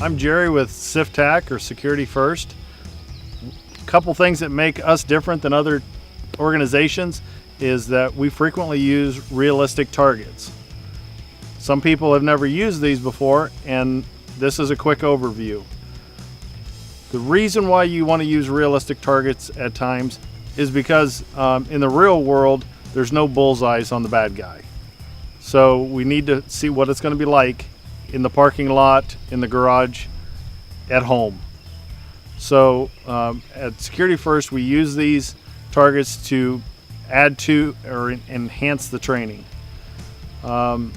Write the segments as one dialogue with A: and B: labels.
A: I'm Jerry with SIFTAC, or Security First. A couple things that make us different than other organizations is that we frequently use realistic targets. Some people have never used these before, and this is a quick overview. The reason why you want to use realistic targets at times is because in the real world, there's no bullseyes on the bad guy. So we need to see what it's going to be like in the parking lot, in the garage, at home. So at Security First, we use these targets to add to or enhance the training. As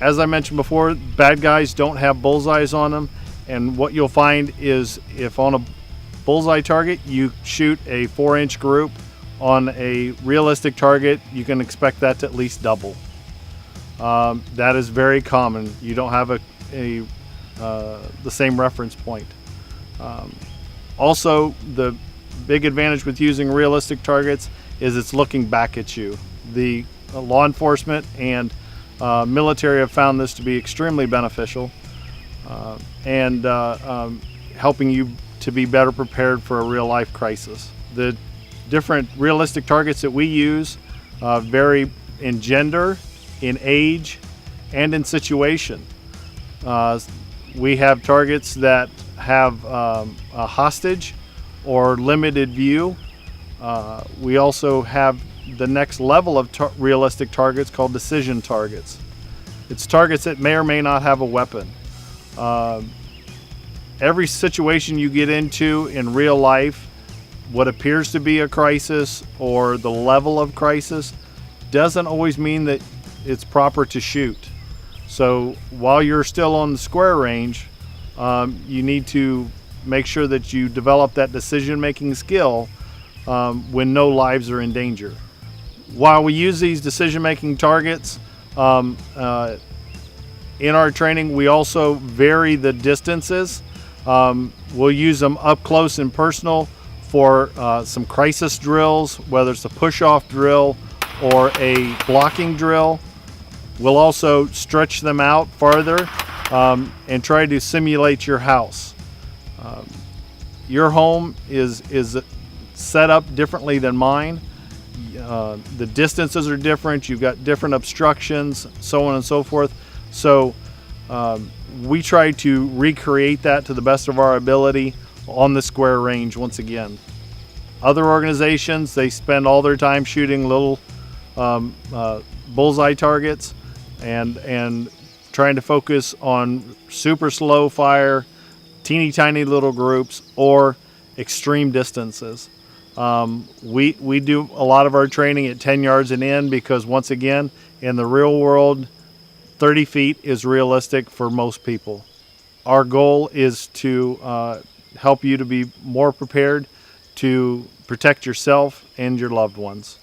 A: I mentioned before, bad guys don't have bullseyes on them, and what you'll find is if on a bullseye target you shoot a 4-inch group, on a realistic target you can expect that to at least double. That is very common. You don't have the same reference point. Also, the big advantage with using realistic targets is it's looking back at you. The law enforcement and military have found this to be extremely beneficial and helping you to be better prepared for a real life crisis. The different realistic targets that we use vary in gender, in age, and in situation. We have targets that have a hostage or limited view. We also have the next level of realistic targets called decision targets. It's targets that may or may not have a weapon. Every situation you get into in real life, what appears to be a crisis or the level of crisis, doesn't always mean that it's proper to shoot. So while you're still on the square range, you need to make sure that you develop that decision-making skill when no lives are in danger. While we use these decision-making targets in our training, we also vary the distances. We'll use them up close and personal for some crisis drills, whether it's a push-off drill or a blocking drill. We'll also stretch them out farther and try to simulate your house. Your home is set up differently than mine. The distances are different. You've got different obstructions, so on and so forth. So we try to recreate that to the best of our ability on the square range once again. Other organizations, they spend all their time shooting little bullseye targets and trying to focus on super slow fire, teeny tiny little groups, or extreme distances. We do a lot of our training at 10 yards and in because, once again, in the real world, 30 feet is realistic for most people. Our goal is to help you to be more prepared to protect yourself and your loved ones.